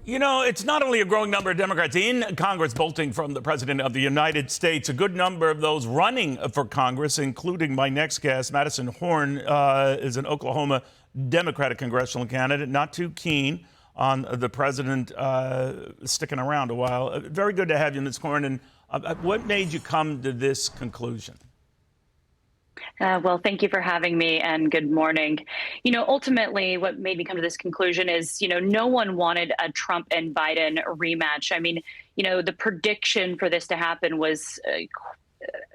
You know, it's not only a growing number of Democrats in Congress bolting from the President of the United States, a good number of those running for Congress, including my next guest, Madison Horn, is an Oklahoma Democratic congressional candidate, not too keen on the president sticking around a while. Very good to have you, Ms. Horn. And what made you come to this conclusion? Well, thank you for having me, and good morning. Ultimately, what made me come to this conclusion is, no one wanted a Trump and Biden rematch. I mean, the prediction for this to happen was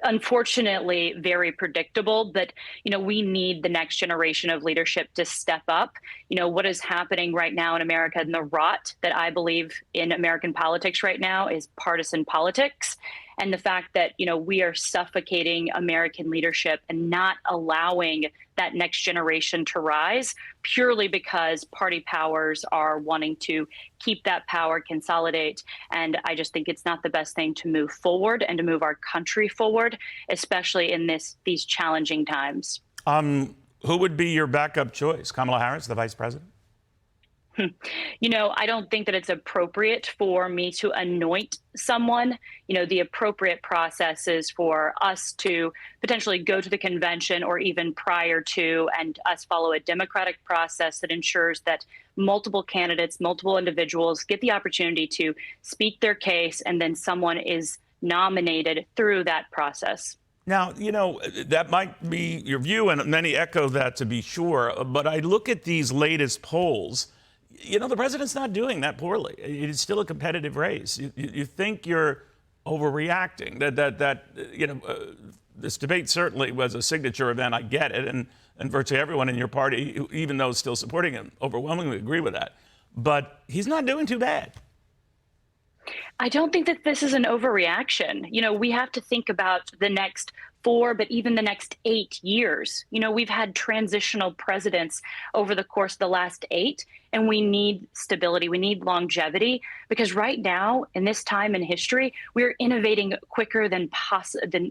unfortunately very predictable, but we need the next generation of leadership to step up. What is happening right now in America, and the rot that I believe in American politics right now, is partisan politics. And the fact that, we are suffocating American leadership and not allowing that next generation to rise purely because party powers are wanting to keep that power, consolidate. And I just think it's not the best thing to move forward and to move our country forward, especially in these challenging times. Who would be your backup choice? Kamala Harris, the vice president? I don't think that it's appropriate for me to anoint someone. The appropriate process is for us to potentially go to the convention, or even prior to, and us follow a democratic process that ensures that multiple candidates, multiple individuals get the opportunity to speak their case, and then someone is nominated through that process. Now, that might be your view, and many echo that, to be sure. But I look at these latest polls. The president's not doing that poorly. It is still a competitive race. You think you're overreacting. This debate certainly was a signature event. I get it, and virtually everyone in your party, even those still supporting him, overwhelmingly agree with that. But he's not doing too bad. I don't think that this is an overreaction. We have to think about the next 4, but even the next 8 years. We've had transitional presidents over the course of the last 8, and we need stability. We need longevity, because right now, in this time in history, we're innovating quicker than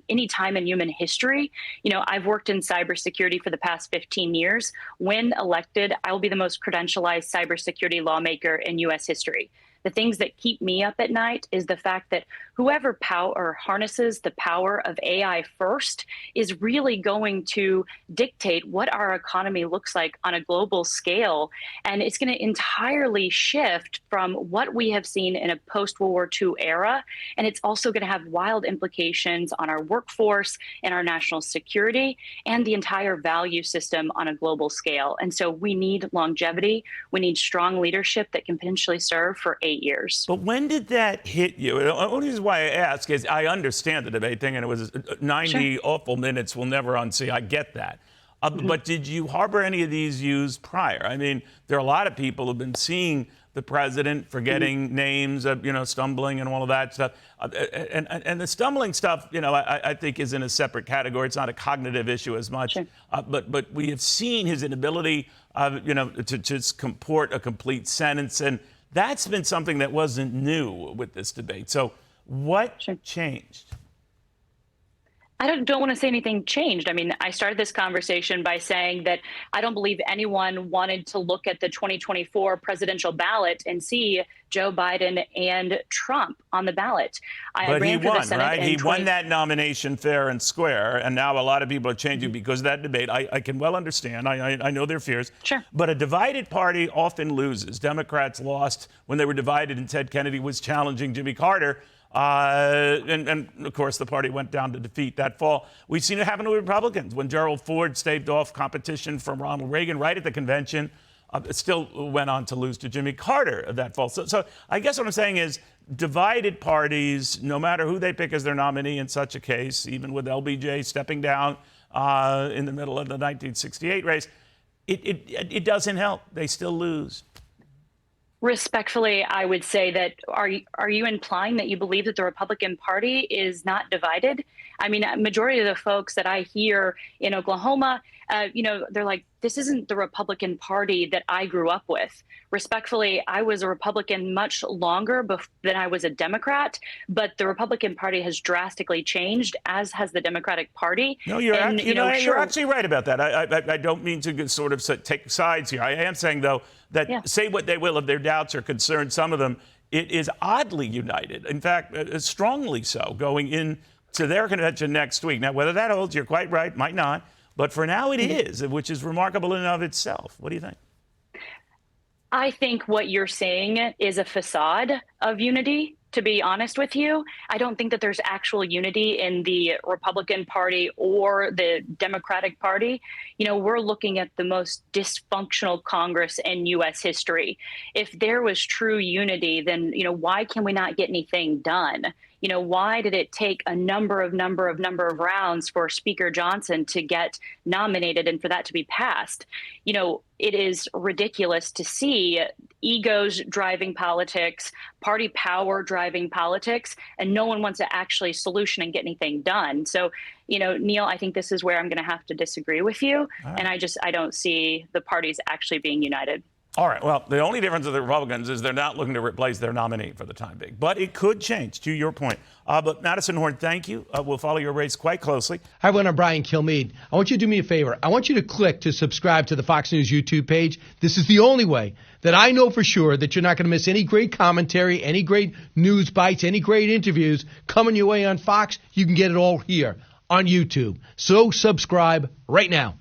any time in human history. I've worked in cybersecurity for the past 15 years. When elected, I will be the most credentialized cybersecurity lawmaker in U.S. history. The things that keep me up at night is the fact that whoever harnesses the power of AI first is really going to dictate what our economy looks like on a global scale. And it's going to entirely shift from what we have seen in a post-World War II era. And it's also going to have wild implications on our workforce and our national security and the entire value system on a global scale. And so we need longevity. We need strong leadership that can potentially serve for 8 years. But when did that hit you? The only reason why I ask is I understand the debate thing, and it was 90 awful minutes we'll never unsee. I get that. But did you harbor any of these views prior? I mean, there are a lot of people who've been seeing the president forgetting names, stumbling and all of that stuff. And the stumbling stuff, I think is in a separate category. It's not a cognitive issue as much. Sure. But we have seen his inability, to just comport a complete sentence. And that's been something that wasn't new with this debate. So what changed? I don't want to say anything changed. I mean, I started this conversation by saying that I don't believe anyone wanted to look at the 2024 presidential ballot and see Joe Biden and Trump on the ballot. But he won, right? He won that nomination fair and square, and now a lot of people are changing because of that debate. I can well understand. I know their fears. Sure. But a divided party often loses. Democrats lost when they were divided, and Ted Kennedy was challenging Jimmy Carter. And of course, the party went down to defeat that fall. We've seen it happen with Republicans. When Gerald Ford staved off competition from Ronald Reagan right at the convention, it still went on to lose to Jimmy Carter that fall. So I guess what I'm saying is divided parties, no matter who they pick as their nominee in such a case, even with LBJ stepping down in the middle of the 1968 race, it doesn't help. They still lose. Respectfully, I would say that are you implying that you believe that the Republican Party is not divided? I mean, a majority of the folks that I hear in Oklahoma, they're like, this isn't the Republican Party that I grew up with. Respectfully, I was a Republican much longer than I was a Democrat, but the Republican Party has drastically changed, as has the Democratic Party. No, you're actually right about that. I don't mean to sort of take sides here. I am saying, though, that say what they will of their doubts or concerns, some of them, it is oddly united. In fact, strongly so, going into their convention next week. Now, whether that holds, you're quite right, might not. But for now, it is, which is remarkable in and of itself. What do you think? I think what you're saying is a facade of unity. To be honest with you, I don't think that there's actual unity in the Republican Party or the Democratic Party. You know, we're looking at the most dysfunctional Congress in U.S. history. If there was true unity, then, you know, why can we not get anything done? You know, why did it take a number of rounds for Speaker Johnson to get nominated and for that to be passed? You know, it is ridiculous to see egos driving politics, party power driving politics, and no one wants to actually solution and get anything done. So, you know, Neil, I think this is where I'm going to have to disagree with you. Right. And I don't see the parties actually being united. All right. Well, the only difference with the Republicans is they're not looking to replace their nominee for the time being. But it could change, to your point. But Madison Horn, thank you. We'll follow your race quite closely. Hi, everyone. I'm Brian Kilmeade. I want you to do me a favor. I want you to click to subscribe to the Fox News YouTube page. This is the only way that I know for sure that you're not going to miss any great commentary, any great news bites, any great interviews coming your way on Fox. You can get it all here on YouTube. So subscribe right now.